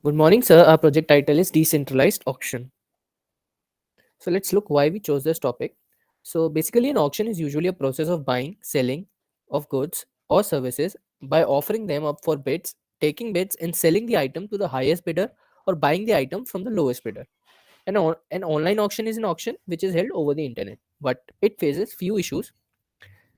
Good morning, sir. Our project title is Decentralized Auction. So let's look why we chose this topic. So basically, an auction is usually a process of buying, selling of goods or services by offering them up for bids, taking bids, and selling the item to the highest bidder or buying the item from the lowest bidder. An online auction is an auction which is held over the internet, but it faces few issues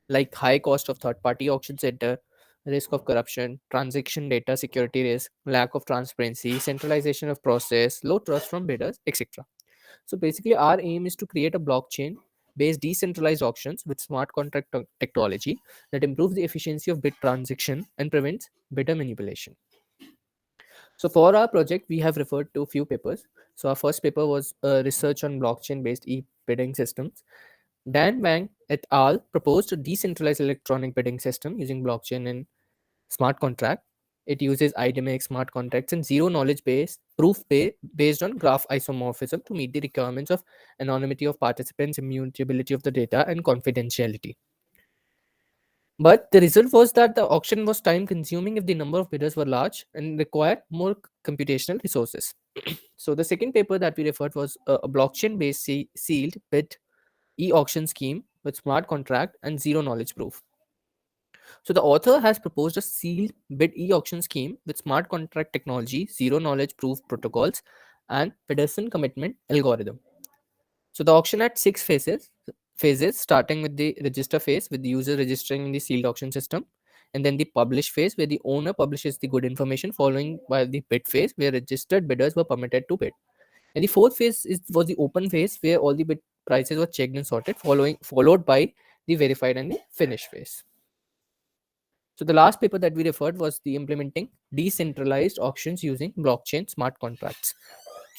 like high cost of third party auction center, risk of corruption, transaction data security risk, lack of transparency, centralization of process, low trust from bidders, etc. So basically, our aim is to create a blockchain based decentralized auctions with smart contract technology that improves the efficiency of bid transaction and prevents bidder manipulation. So for our project, we have referred to a few papers. So our first paper was research on blockchain based e-bidding systems. Dan Wang et al. Proposed a decentralized electronic bidding system using blockchain and smart contract. It uses IDMX smart contracts and zero knowledge base based on graph isomorphism to meet the requirements of anonymity of participants, immutability of the data, and confidentiality. But the result was that the auction was time consuming if the number of bidders were large and required more computational resources. So the second paper that we referred was a blockchain based sealed bid e-auction scheme with smart contract and zero knowledge proof. So the author has proposed a sealed bid e-auction scheme with smart contract technology, zero knowledge proof protocols, and Pedersen commitment algorithm. So the auction had six phases starting with the register phase with the user registering in the sealed auction system, and then the publish phase where the owner publishes the good information, following by the bid phase where registered bidders were permitted to bid. And the fourth phase was the open phase where all the bid prices were checked and sorted, followed by the verified and the finish phase. So the last paper that we referred was the implementing decentralized auctions using blockchain smart contracts.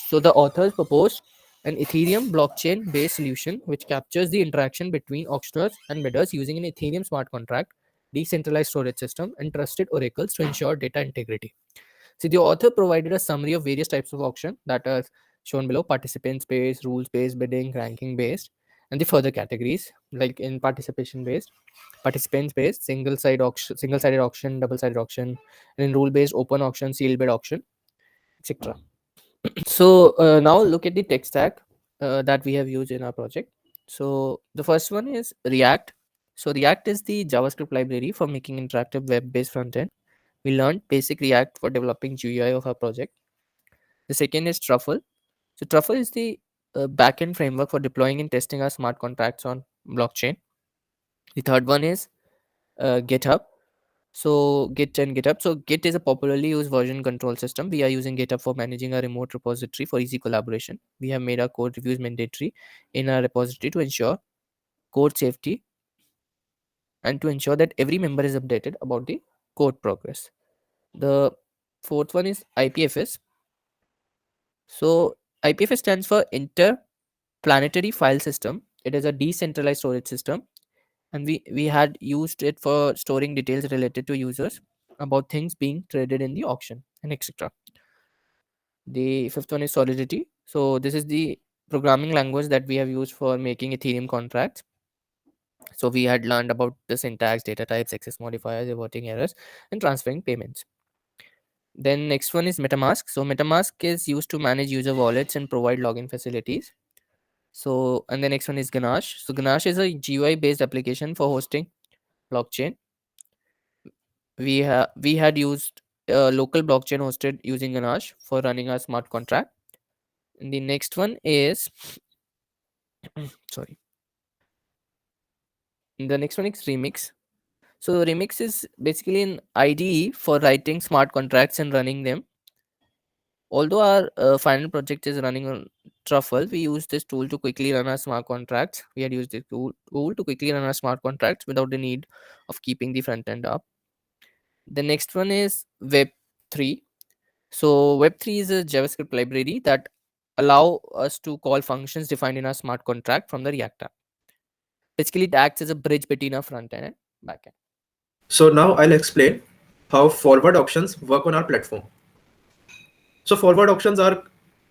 So the authors proposed an Ethereum blockchain based solution which captures the interaction between auctioneers and bidders using an Ethereum smart contract, decentralized storage system, and trusted oracles to ensure data integrity. See, the author provided a summary of various types of auction that are shown below: participants based, rules based, bidding, ranking based, and the further categories like in participation based, participants based, single sided auction, double sided auction, and in rule based, open auction, sealed bid auction, etc. So now look at the tech stack that we have used in our project. So the first one is React. So React is the JavaScript library for making interactive web-based front end. We learned basic React for developing GUI of our project. The second is Truffle. So Truffle is the backend framework for deploying and testing our smart contracts on blockchain. The third one is GitHub. So Git and GitHub. So Git is a popularly used version control system. We are using GitHub for managing a remote repository for easy collaboration. We have made our code reviews mandatory in our repository to ensure code safety and to ensure that every member is updated about the code progress. The fourth one is IPFS. So IPFS stands for Interplanetary File System. It is a decentralized storage system, and we had used it for storing details related to users about things being traded in the auction and etc. The fifth one is Solidity. So this is the programming language that we have used for making Ethereum contracts. So we had learned about the syntax, data types, access modifiers, averting errors, and transferring payments. Then next one is MetaMask. So MetaMask is used to manage user wallets and provide login facilities. So and the next one is Ganache. So Ganache is a GUI based application for hosting blockchain. We had used local blockchain hosted using Ganache for running our smart contract. And the next one is sorry. The next one is Remix. So Remix is basically an IDE for writing smart contracts and running them. Although our final project is running on Truffle, we use this tool to quickly run our smart contracts. We had used this tool to quickly run our smart contracts without the need of keeping the front end up. The next one is Web3. So Web3 is a JavaScript library that allow us to call functions defined in our smart contract from the React app. Basically, it acts as a bridge between our front end and back end. So now I'll explain how forward auctions work on our platform. So forward auctions are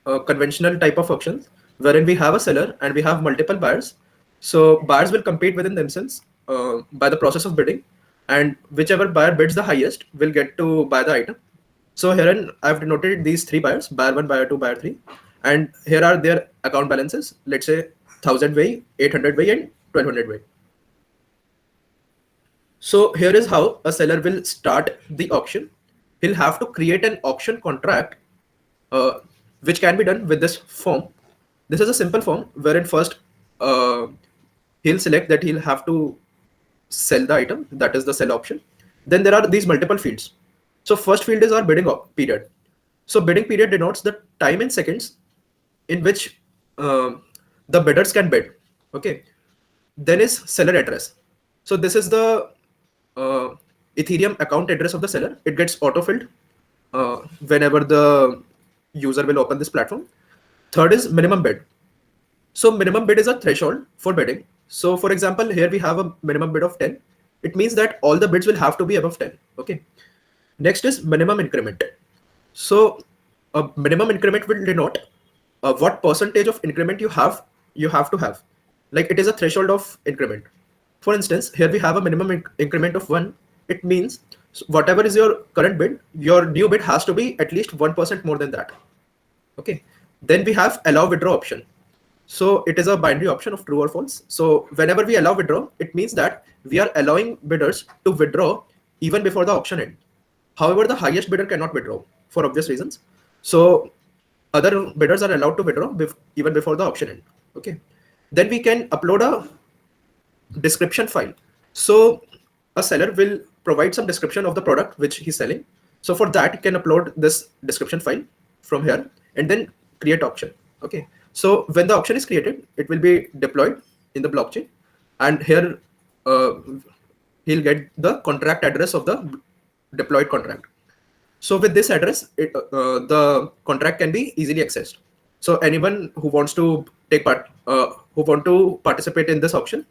a conventional type of auctions wherein we have a seller and we have multiple buyers. So buyers will compete within themselves by the process of bidding, and whichever buyer bids the highest will get to buy the item. So herein I've denoted these three buyers, buyer one, buyer two, buyer three, and here are their account balances. Let's say 1000 way, 800 way, and 1200 way. So here is how a seller will start the auction. He'll have to create an auction contract, uh, which can be done with this form. This is a simple form wherein first uh, he'll select that he'll have to sell the item, that is the sell option. Then there are these multiple fields. So first field is our period. So bidding period denotes the time in seconds in which the bidders can bid. Okay. Then is seller address. So this is the uh, Ethereum account address of the seller. It gets autofilled whenever the user will open this platform. Third is minimum bid. So minimum bid is a threshold for bidding. So for example, here we have a minimum bid of 10. It means that all the bids will have to be above 10. Okay. Next is minimum increment. So a minimum increment will denote what percentage of increment you have to have. Like it is a threshold of increment. For instance, here we have a minimum increment of 1. It means whatever is your current bid, your new bid has to be at least 1% more than that. Okay. Then we have allow withdraw option. So it is a binary option of true or false. So whenever we allow withdraw, it means that we are allowing bidders to withdraw even before the auction end. However, the highest bidder cannot withdraw for obvious reasons. So other bidders are allowed to withdraw even before the auction end. Okay. Then we can upload a description file. So a seller will provide some description of the product which he's selling. So for that, you can upload this description file from here and then create auction. Okay. So when the auction is created, it will be deployed in the blockchain, and here uh, he'll get the contract address of the deployed contract. So with this address, the contract can be easily accessed. So anyone who wants to who want to participate in this auction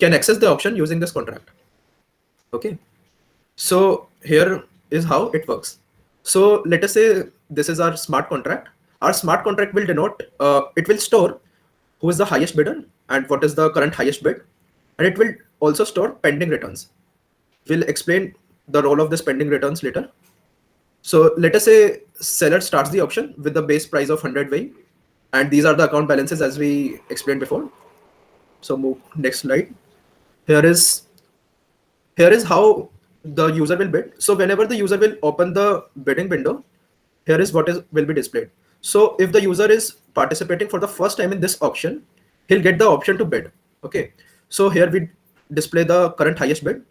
can access the auction using this contract. Okay. So here is how it works. So let us say this is our smart contract. Our smart contract will denote, it will store who is the highest bidder and what is the current highest bid. And it will also store pending returns. We'll explain the role of this pending returns later. So let us say seller starts the auction with the base price of 100 Wei, and these are the account balances as we explained before. So move next slide. Here is here is how the user will bid. So whenever the user will open the bidding window, here is what is will be displayed. So if the user is participating for the first time in this auction, he'll get the option to bid. Okay. So here we display the current highest bid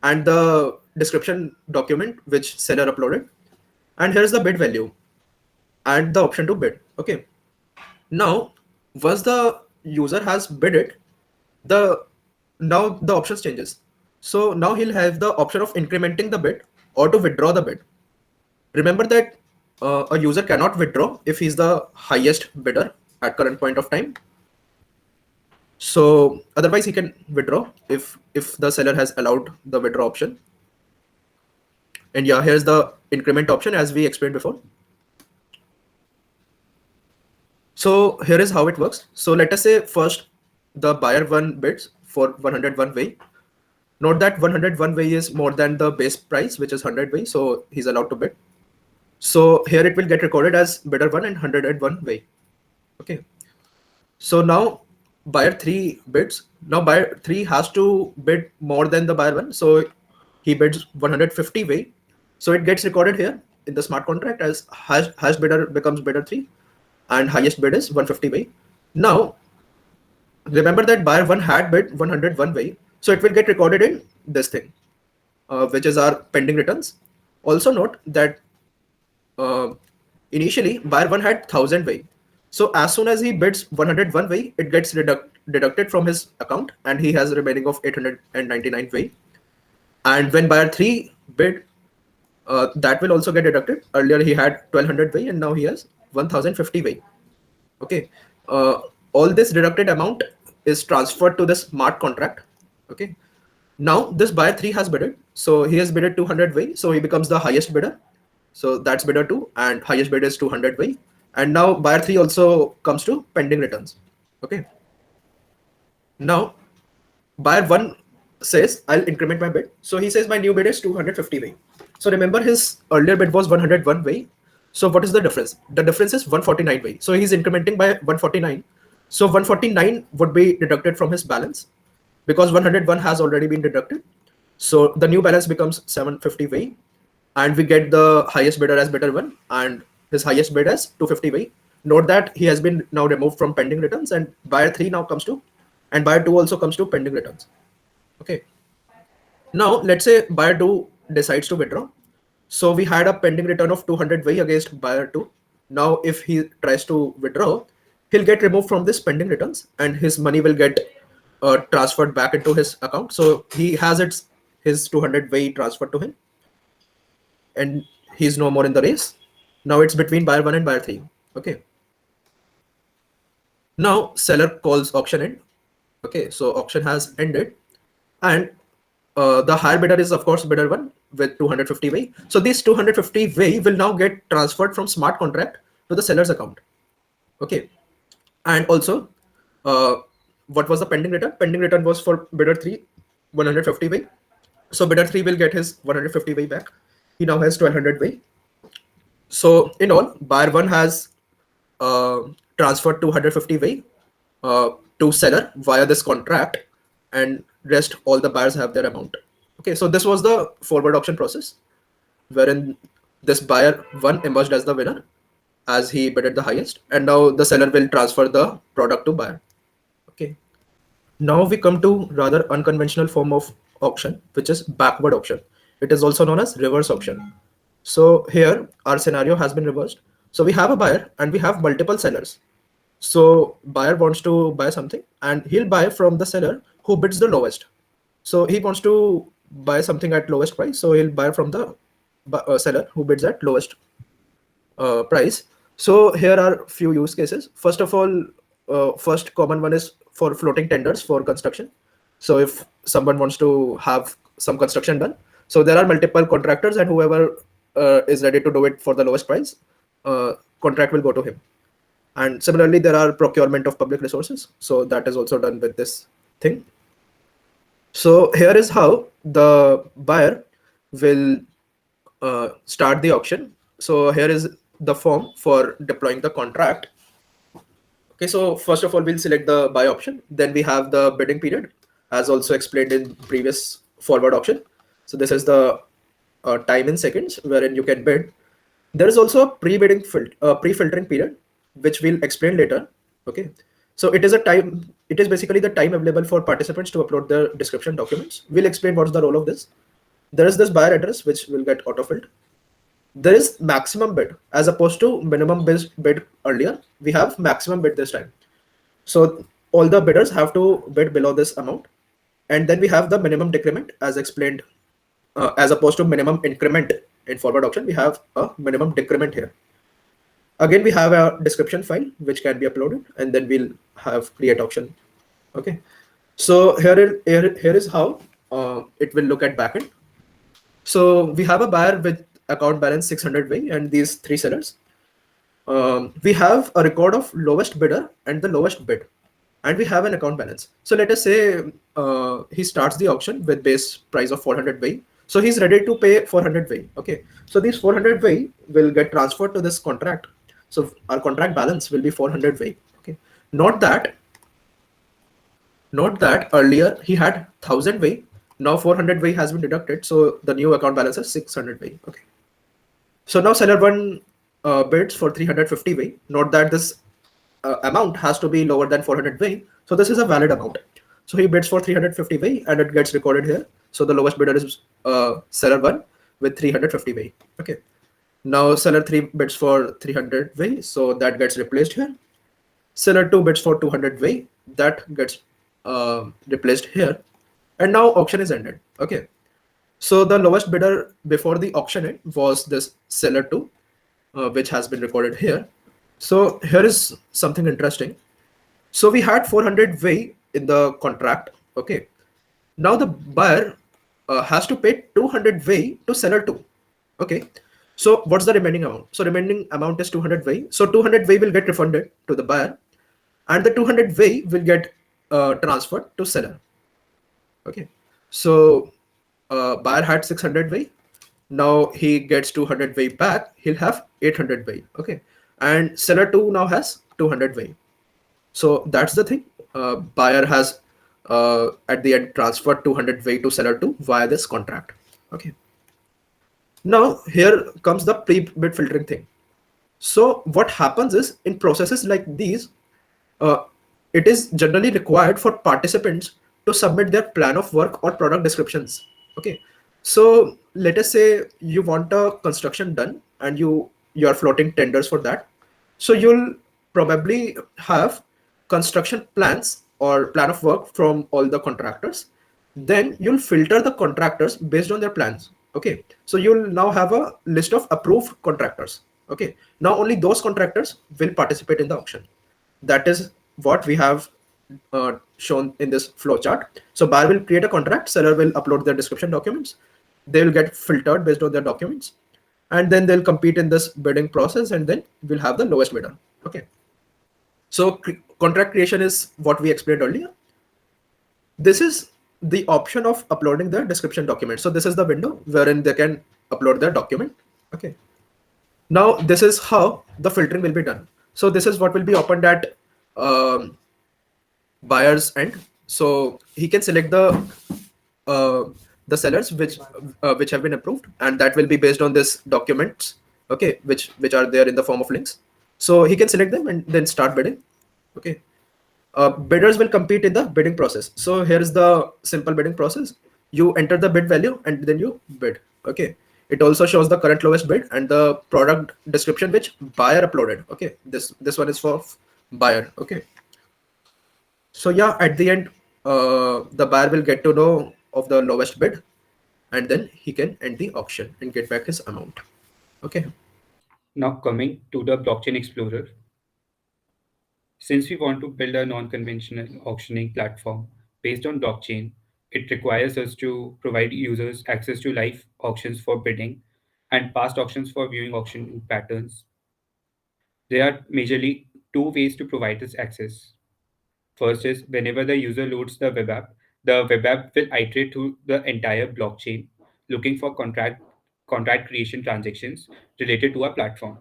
and the description document which seller uploaded. And here's the bid value and the option to bid. Okay. Now, once the user has bid it, the now the options changes. So now he'll have the option of incrementing the bid or to withdraw the bid. Remember that a user cannot withdraw if he's the highest bidder at current point of time. So otherwise he can withdraw if the seller has allowed the withdraw option. And yeah, here's the increment option as we explained before. So here is how it works. So let us say first the buyer one bids for 101 Wei. Note that 101 Wei is more than the base price, which is 100 Wei. So he's allowed to bid. So here it will get recorded as bidder 1 and 101 Wei. Okay. So now buyer 3 bids. Now buyer 3 has to bid more than the buyer 1. So he bids 150 Wei. So it gets recorded here in the smart contract as highest bidder becomes bidder 3 and highest bid is 150 Wei. Now remember that buyer 1 had bid 101 Wei. So it will get recorded in this thing, which is our pending returns. Also note that initially buyer 1 had 1000 Wei. So as soon as he bids 101 Wei, it gets deducted from his account and he has a remaining of 899 Wei. And when buyer 3 bid, that will also get deducted. Earlier he had 1200 Wei and now he has 1050 Wei. Okay. All this deducted amount is transferred to the smart contract. Okay. Now this buyer 3 has bidded. So he has bidded 200 Wei. So he becomes the highest bidder. So that's bidder 2 and highest bid is 200 Wei. And now buyer 3 also comes to pending returns. Okay. Now buyer 1 says, I'll increment my bid. So he says my new bid is 250 Wei. So remember his earlier bid was 101 way. So what is the difference? The difference is 149 way. So he's incrementing by 149. So 149 would be deducted from his balance because 101 has already been deducted. So the new balance becomes 750 way, and we get the highest bidder as bidder one and his highest bid as 250 way. Note that he has been now removed from pending returns, and buyer 3 now comes to, and buyer 2 also comes to pending returns. Okay. Now, let's say buyer 2 decides to withdraw. So we had a pending return of 200 way against buyer 2. Now, if he tries to withdraw, he'll get removed from this pending returns and his money will get transferred back into his account. So he has his 200 way transferred to him and he's no more in the race. Now it's between buyer 1 and buyer 3. Okay. Now, seller calls auction end. Okay, so auction has ended, and the higher bidder is of course bidder one with 250 way. So this 250 way will now get transferred from smart contract to the seller's account. Okay, and also, uh, what was the pending return? Pending return was for bidder 3, 150 way. So bidder 3 will get his 150 way back. He now has 1200 way. So in all, buyer 1 has uh, transferred 250 way uh, to seller via this contract, and rest all the buyers have their amount. Okay, so this was the forward auction process wherein this buyer 1 emerged as the winner as he bidded the highest, and now the seller will transfer the product to buyer. Okay, now we come to rather unconventional form of auction, which is backward auction. It is also known as reverse auction. So here our scenario has been reversed. So we have a buyer and we have multiple sellers. So buyer wants to buy something and he'll buy from the seller who bids the lowest. So he wants to buy something at lowest price. So he'll buy from the seller who bids at lowest price. So here are few use cases. First of all, first common one is for floating tenders for construction. So if someone wants to have some construction done, so there are multiple contractors and whoever is ready to do it for the lowest price, contract will go to him. And similarly, there are procurement of public resources. So that is also done with this thing. So here is how the buyer will start the auction. So here is the form for deploying the contract. Okay, so first of all, we'll select the buy option. Then we have the bidding period, as also explained in previous forward auction. So this is the time in seconds wherein you can bid. There is also a pre-filtering period, which we'll explain later. Okay, so it is a time. It is basically the time available for participants to upload their description documents. We'll explain what's the role of this. There is this buyer address which will get autofilled. There is maximum bid as opposed to minimum bid earlier. We have maximum bid this time. So all the bidders have to bid below this amount. And then we have the minimum decrement as explained, as opposed to minimum increment in forward auction. We have a minimum decrement here. Again, we have a description file which can be uploaded, and then we'll have create auction. Okay. So here is how it will look at backend. So we have a buyer with account balance 600 way and these three sellers. We have a record of lowest bidder and the lowest bid, and we have an account balance. So let us say he starts the auction with base price of 400 way. So he's ready to pay 400 way. Okay. So these 400 way will get transferred to this contract. So our contract balance will be 400 way. Okay. Note that earlier he had 1000 way. Now 400 way has been deducted. So the new account balance is 600 way. Okay. So now seller one bids for 350 way. Note that this amount has to be lower than 400 way. So this is a valid amount. So he bids for 350 way and it gets recorded here. So the lowest bidder is seller one with 350 way. Okay. Now seller 3 bids for 300 way. So that gets replaced here. Seller 2 bids for 200 way. That gets replaced here. And now auction is ended. Okay. So the lowest bidder before the auction end was this seller 2, which has been recorded here. So here is something interesting. So we had 400 way in the contract. Okay. Now the buyer has to pay 200 way to seller 2. Okay. So what's the remaining amount? So remaining amount is 200 way. So 200 way will get refunded to the buyer, and the 200 way will get transferred to seller. Okay. So buyer had 600 way, Now he gets 200 way back, he'll have 800 way. Okay. And seller 2 now has 200 way. So that's the thing. Buyer has at the end transferred 200 way to seller 2 via this contract. Okay. Now here comes the pre-bid filtering thing. So what happens is in processes like these, uh, it is generally required for participants to submit their plan of work or product descriptions. Okay, so let us say you want a construction done and you are floating tenders for that. So you'll probably have construction plans or plan of work from all the contractors. Then you'll filter the contractors based on their plans. Okay, so you'll now have a list of approved contractors. Okay, now only those contractors will participate in the auction. That is what we have shown in this flow chart. So buyer will create a contract, seller will upload their description documents, they will get filtered based on their documents, and then they'll compete in this bidding process, and then we'll have the lowest bidder. Okay, so contract creation is what we explained earlier. This is the option of uploading the description document. So this is the window wherein they can upload their document. Okay, now this is how the filtering will be done. So this is what will be opened at um, buyer's end. So he can select uh, the sellers which have been approved, and that will be based on this documents. Okay, which are there in the form of links. So he can select them and then start bidding. Okay, bidders will compete in the bidding process. So here is the simple bidding process. You enter the bid value and then you bid. Okay, it also shows the current lowest bid and the product description which buyer uploaded. Okay, this one is for buyer. Okay, so yeah, at the end, the buyer will get to know of the lowest bid, and then he can end the auction and get back his amount. Okay. Now coming to the Blockchain Explorer, since we want to build a non-conventional auctioning platform based on blockchain, it requires us to provide users access to live auctions for bidding and past auctions for viewing auction patterns. There are majorly two ways to provide this access. First is whenever the user loads the web app will iterate through the entire blockchain looking for contract creation transactions related to our platform.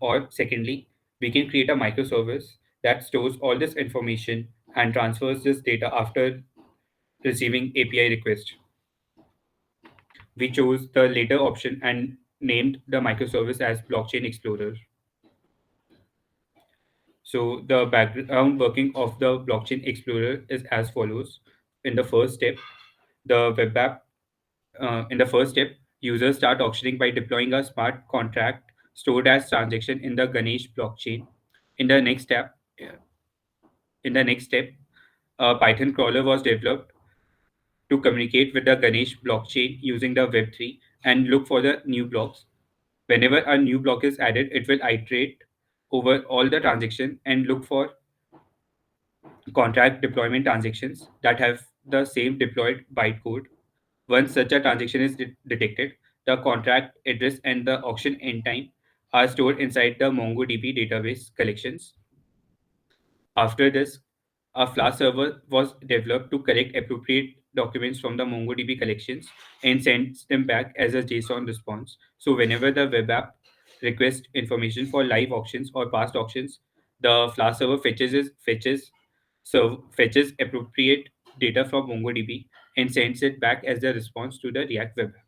Or secondly, we can create a microservice that stores all this information and transfers this data after receiving API request. We chose the later option and named the microservice as Blockchain Explorer. So the background working of the Blockchain Explorer is as follows. In the first step, the web app, in the first step, users start auctioning by deploying a smart contract stored as transaction in the Ganesh blockchain. In the next step, in the next step, a Python crawler was developed to communicate with the Ganesh blockchain using the Web3 and look for the new blocks. Whenever a new block is added, it will iterate over all the transactions and look for contract deployment transactions that have the same deployed bytecode. Once such a transaction is detected, the contract address and the auction end time are stored inside the MongoDB database collections. After this, a Flask server was developed to collect appropriate documents from the MongoDB collections and sends them back as a JSON response. So whenever the web app requests information for live auctions or past auctions, the Flask server fetches appropriate data from MongoDB and sends it back as a response to the React web app.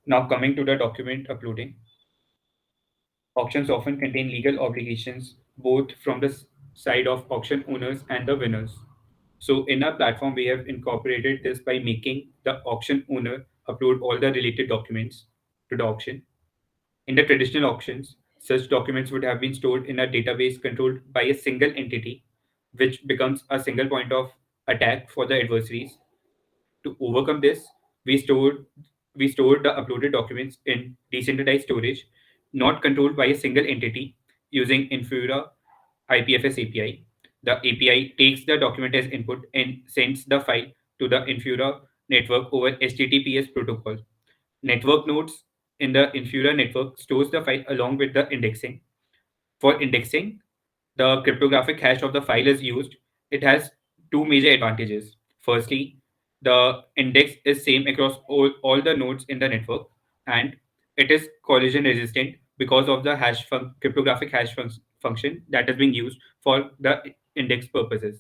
Now coming to the document uploading, auctions often contain legal obligations both from the side of auction owners and the winners. So in our platform, we have incorporated this by making the auction owner upload all the related documents to the auction. In the traditional auctions, such documents would have been stored in a database controlled by a single entity, which becomes a single point of attack for the adversaries. To overcome this, we stored we stored the uploaded documents in decentralized storage, not controlled by a single entity, using Infura IPFS API. The API takes the document as input and sends the file to the Infura network over HTTPS protocol. Network nodes in the Infura network stores the file along with the indexing. For indexing, the cryptographic hash of the file is used. It has two major advantages. Firstly, the index is same across all the nodes in the network, and it is collision resistant because of the cryptographic hash function that is being used for the index purposes.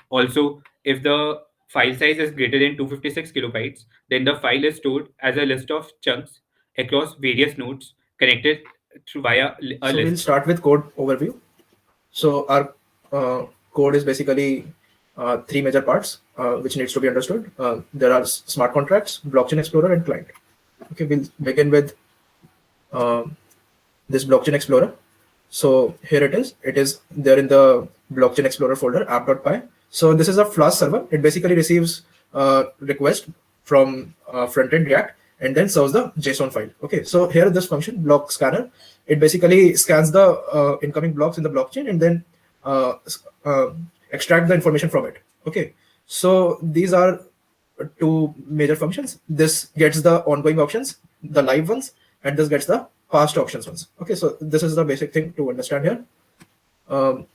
Also, if the file size is greater than 256 kilobytes, then the file is stored as a list of chunks across various nodes connected through via a So we'll list. start with code overview. So our code is basically three major parts which needs to be understood. There are smart contracts, blockchain explorer, and client. Okay, we'll begin with uh, this blockchain explorer. So here it is. It is there in the blockchain explorer folder app.py. So this is a Flask server. It basically receives request from front-end React and then serves the JSON file. Okay, so here this function block scanner, it basically scans the incoming blocks in the blockchain and then uh, uh, extract the information from it. Okay, so these are two major functions. This gets the ongoing auctions, the live ones, and this gets the past auctions ones. Okay, so this is the basic thing to understand here.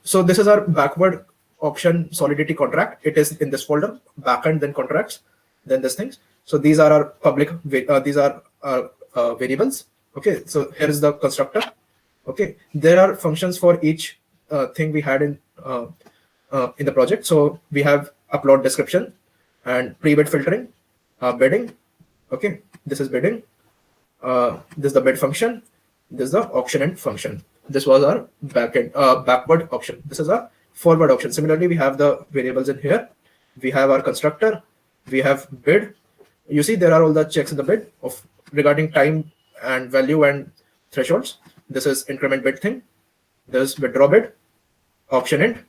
So this is our backward auction solidity contract. It is in this folder, backend, then contracts, then these things. So these are our public, these are our variables. Okay, so here is the constructor. Okay, there are functions for each thing we had in the project. So we have upload description and pre-bid filtering, bidding. Okay, this is bidding. This is the bid function. This is the auction end function. This was our backward auction. This is a forward auction. Similarly, we have the variables in here. We have our constructor. We have bid. You see, there are all the checks in the bid of regarding time and value and thresholds. This is increment bid thing. There's withdraw bid, auction end,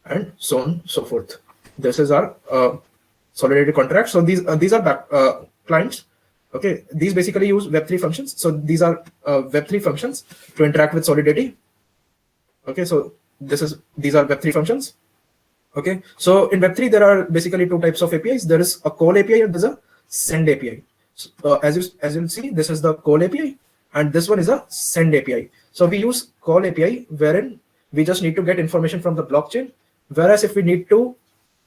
and so on so forth. This is our solidarity contract. So these are clients. Okay, these basically use Web3 functions. So these are Web3 functions to interact with Solidity. Okay, so these are Web3 functions. Okay, so in Web3 there are basically two types of APIs. There is a call API and there's a send API. So, as you'll see, this is the call API and this one is a send API. So we use call API wherein we just need to get information from the blockchain. Whereas if we need to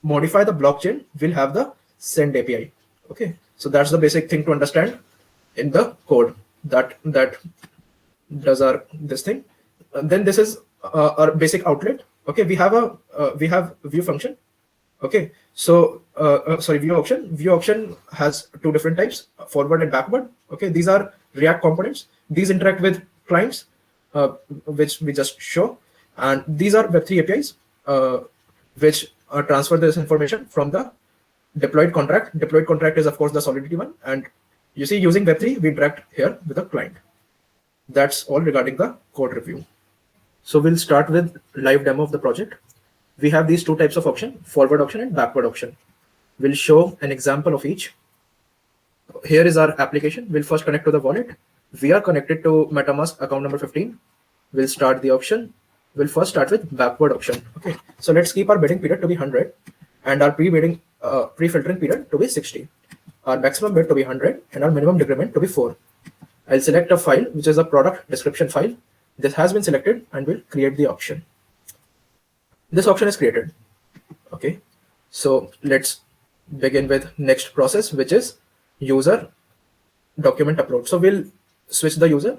modify the blockchain, we'll have the send API. Okay, so that's the basic thing to understand in the code that does our this thing. Then this is our basic outlet. Okay, we have view function. Okay, so sorry, view auction. View auction has two different types, forward and backward. Okay, these are React components. These interact with clients, which we just show, and these are Web3 APIs, which transfer this information from the deployed contract. Deployed contract is of course the Solidity one, and you see using Web3 we interact here with the client. That's all regarding the code review. So we'll start with live demo of the project. We have these two types of auction, forward auction and backward auction. We'll show an example of each. Here is our application. We'll first connect to the wallet. We are connected to MetaMask account number 15. We'll start the auction. We'll first start with backward auction. Okay, so let's keep our bidding period to be 100 and our pre-bidding pre-filtering period to be 60. Our maximum bid to be 100 and our minimum decrement to be 4. I'll select a file which is a product description file. This has been selected and we'll create the auction. This auction is created. Okay, so let's begin with next process, which is user document upload. So we'll switch the user.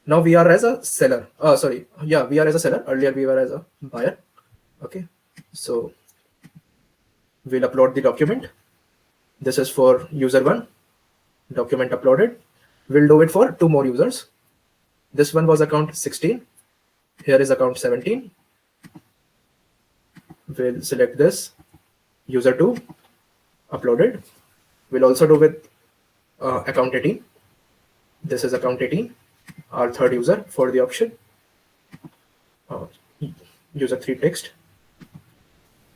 Now we are as a seller. We are as a seller. Earlier we were as a buyer. Okay, so we'll upload the document. This is for user 1, document uploaded. We'll do it for 2 more users. This one was account 16. Here is account 17. We'll select this, user 2, uploaded. We'll also do with account 18. This is account 18, our third user for the auction. User 3 text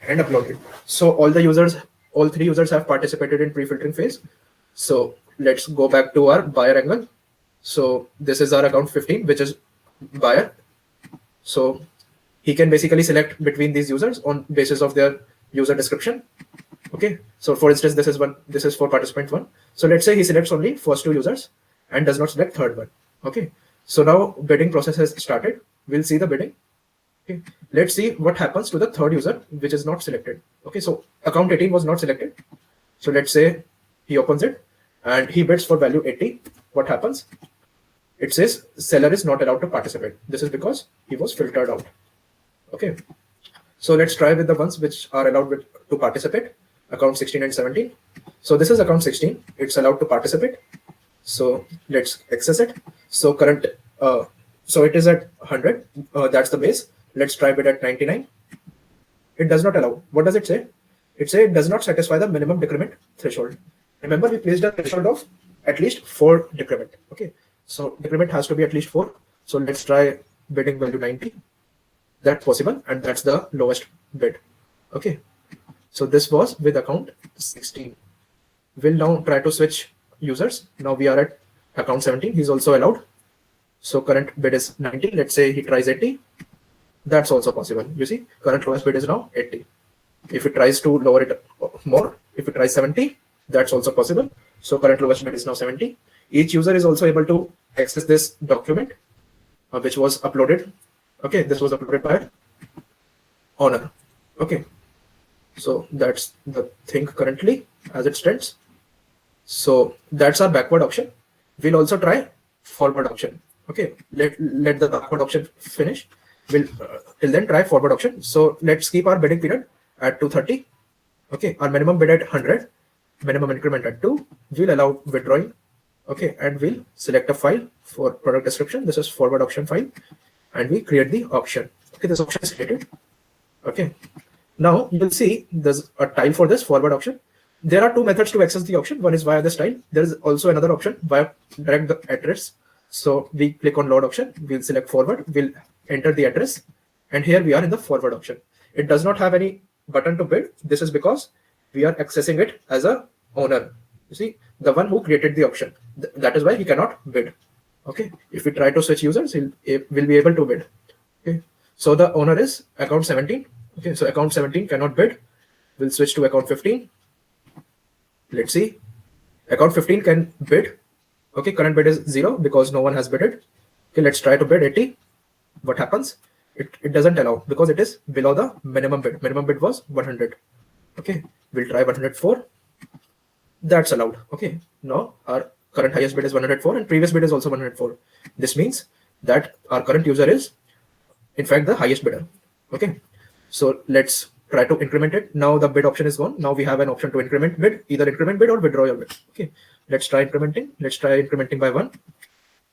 and uploaded. So all 3 users have participated in pre-filtering phase. So let's go back to our buyer angle. So this is our account 15, which is buyer. So he can basically select between these users on basis of their user description. Okay, so for instance, this is for participant 1. So let's say he selects only first 2 users and does not select third one. Okay, so now bidding process has started. we'll see the bidding. Okay, let's see what happens to the third user which is not selected. Okay, so account 18 was not selected. So let's say he opens it and he bids for value 80. What happens? It says seller is not allowed to participate. This is because he was filtered out. Okay, so let's try with the ones which are allowed to participate, account 16 and 17. So this is account 16, it's allowed to participate. So let's access it. So current, so it is at 100, that's the base. Let's try bid at 99. It does not allow. What does it say? It says it does not satisfy the minimum decrement threshold. Remember, we placed a threshold of at least 4 decrement. Okay, so decrement has to be at least 4. So let's try bidding value 90. That's possible, and that's the lowest bid. Okay, so this was with account 16. We'll now try to switch users. Now we are at account 17. He's also allowed. So current bid is 90. Let's say he tries 80. That's also possible. You see, current lowest bid is now 80. If it tries to lower it more, if it tries 70, that's also possible. So current lowest bid is now 70. Each user is also able to access this document, which was uploaded. Okay, this was uploaded by owner. Okay, so that's the thing currently as it stands. So that's our backward auction. We'll also try forward auction. Okay, let the backward auction finish. We'll till then try forward auction. So let's keep our bidding period at 230. Okay, our minimum bid at 100, minimum increment at 2. We'll allow withdrawing. Okay, and we'll select a file for product description. This is forward auction file, and we create the auction. Okay, this auction is created. Okay, now you'll see there's a tile for this forward auction. There are 2 methods to access the auction. One is via this tile. There is also another option via direct the address. So we click on load auction. We'll select forward. We'll enter the address, and here we are in the forward auction. It does not have any button to bid. This is because we are accessing it as a owner. You see, the one who created the auction. That is why he cannot bid. Okay, if we try to switch users, will be able to bid. Okay, so the owner is account 17. Okay, so account 17 cannot bid. We'll switch to account 15. Let's see, account 15 can bid. Okay, current bid is 0 because no one has bidded. Okay, let's try to bid 80. What happens? It doesn't allow because it is below the minimum bid. Minimum bid was 100. Okay, we'll try 104. That's allowed. Okay, now our current highest bid is 104 and previous bid is also 104. This means that our current user is in fact the highest bidder. Okay, so let's try to increment it. Now the bid option is gone. Now we have an option to increment bid, either increment bid or withdraw your bid. Okay, let's try incrementing. Let's try incrementing by 1.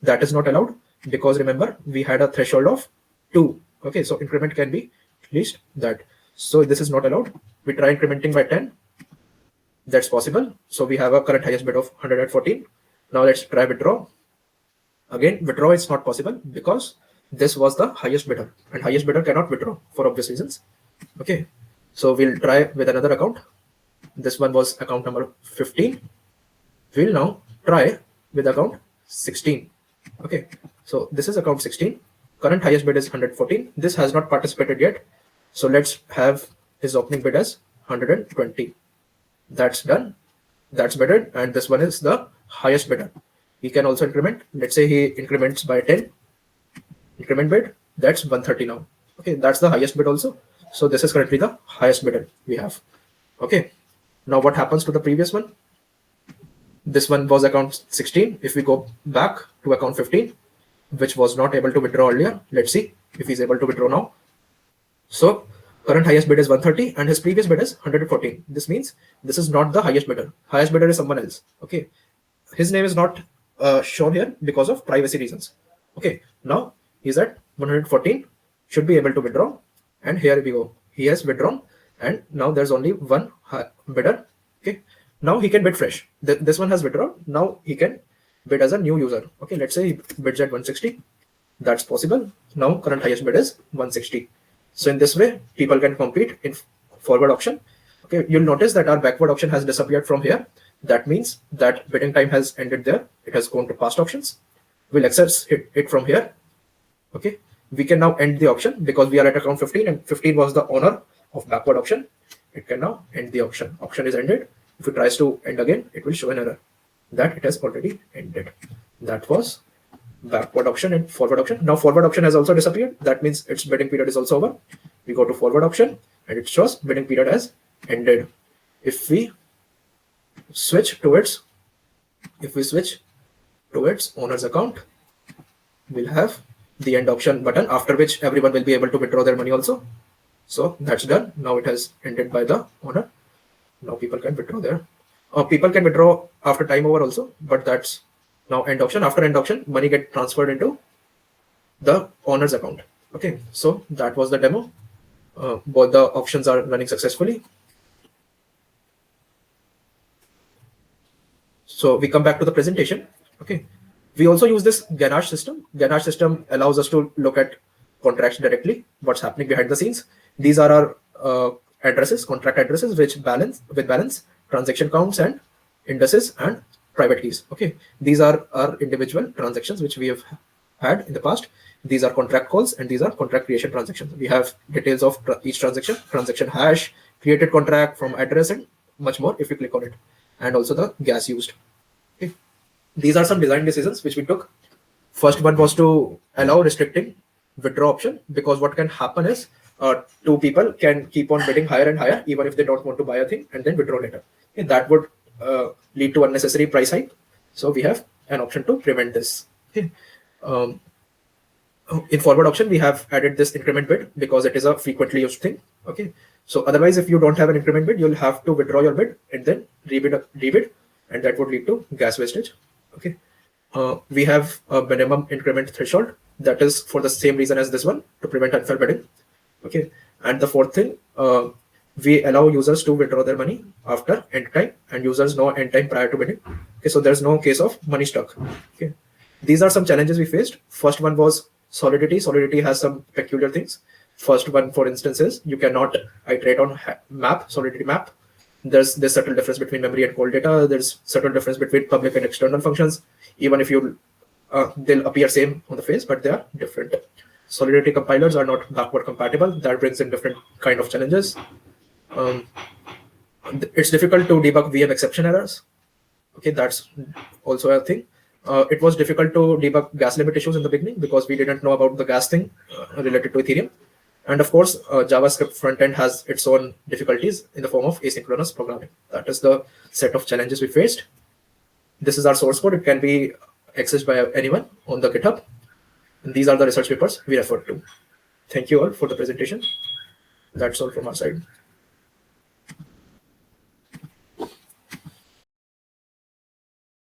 That is not allowed because remember we had a threshold of 2. Okay, so increment can be at least that. So this is not allowed. We try incrementing by 10. That's possible. So we have a current highest bid of 114. Now let's try withdraw. Again, withdraw is not possible because this was the highest bidder and highest bidder cannot withdraw for obvious reasons. Okay, so we'll try with another account. This one was account number 15. We'll now try with account 16. Okay, so this is account 16. Current highest bid is 114. This has not participated yet. So let's have his opening bid as 120. That's done. That's bidded. And this one is the highest bidder. He can also increment. Let's say he increments by 10. Increment bid. That's 130 now. Okay, that's the highest bid also. So this is currently the highest bidder we have. Okay, now what happens to the previous one? This one was account 16. If we go back to account 15, which was not able to withdraw earlier, let's see if he's able to withdraw now. So current highest bid is 130 and his previous bid is 114. This means this is not the highest bidder. Highest bidder is someone else. Okay, his name is not shown here because of privacy reasons. Okay, now he's at 114, should be able to withdraw. And here we go. He has withdrawn and now there's only one bidder. Okay, now he can bid fresh. This one has withdrawn. Now he can bid as a new user. Okay, let's say he bids at 160. That's possible. Now current highest bid is 160. So in this way, people can compete in forward auction. Okay, you'll notice that our backward auction has disappeared from here. That means that bidding time has ended there. It has gone to past auctions. We'll access it from here. Okay, we can now end the auction because we are at account 15 and 15 was the owner of backward auction. It can now end the auction. Auction is ended. If it tries to end again, it will show an error that it has already ended. That was backward auction and forward auction. Now forward auction has also disappeared. That means its bidding period is also over. We go to forward auction and it shows bidding period has ended. If we switch to its owner's account, we'll have the end auction button, after which everyone will be able to withdraw their money also. So that's done. Now it has ended by the owner. Now people can withdraw there. People can withdraw after time over also, but that's now end auction. After end auction, money get transferred into the owner's account. Okay, so that was the demo. Both the auctions are running successfully. So we come back to the presentation. Okay, we also use this Ganache system. Ganache system allows us to look at contracts directly, what's happening behind the scenes. These are our addresses, contract addresses, which balance transaction counts and indices and private keys. Okay, these are our individual transactions which we have had in the past. These are contract calls and these are contract creation transactions. We have details of each transaction hash, created contract from address, and much more if you click on it, and also the gas used. Okay. These are some design decisions which we took. First one was to allow restricting withdraw option, because what can happen is two people can keep on bidding higher and higher even if they don't want to buy a thing and then withdraw later. Okay, that would lead to unnecessary price hike. So we have an option to prevent this. Okay. In forward auction, we have added this increment bid because it is a frequently used thing. Okay, so otherwise, if you don't have an increment bid, you'll have to withdraw your bid and then rebid, and that would lead to gas wastage. Okay, we have a minimum increment threshold that is for the same reason as this one, to prevent unfair bidding. Okay, and the fourth thing, we allow users to withdraw their money after end time, and users know end time prior to bidding. Okay, so there's no case of money stuck. Okay, these are some challenges we faced. First one was solidity. Solidity has some peculiar things. First one, for instance, is you cannot iterate on solidity map. There's this subtle difference between memory and cold data. There's subtle difference between public and external functions. Even if you they'll appear same on the face, but they are different. Solidity compilers are not backward compatible. That brings in different kind of challenges. It's difficult to debug VM exception errors. Okay, that's also a thing. It was difficult to debug gas limit issues in the beginning because we didn't know about the gas thing related to Ethereum. And of course, JavaScript frontend has its own difficulties in the form of asynchronous programming. That is the set of challenges we faced. This is our source code. It can be accessed by anyone on the GitHub. And these are the research papers we referred to. Thank you all for the presentation. That's all from our side.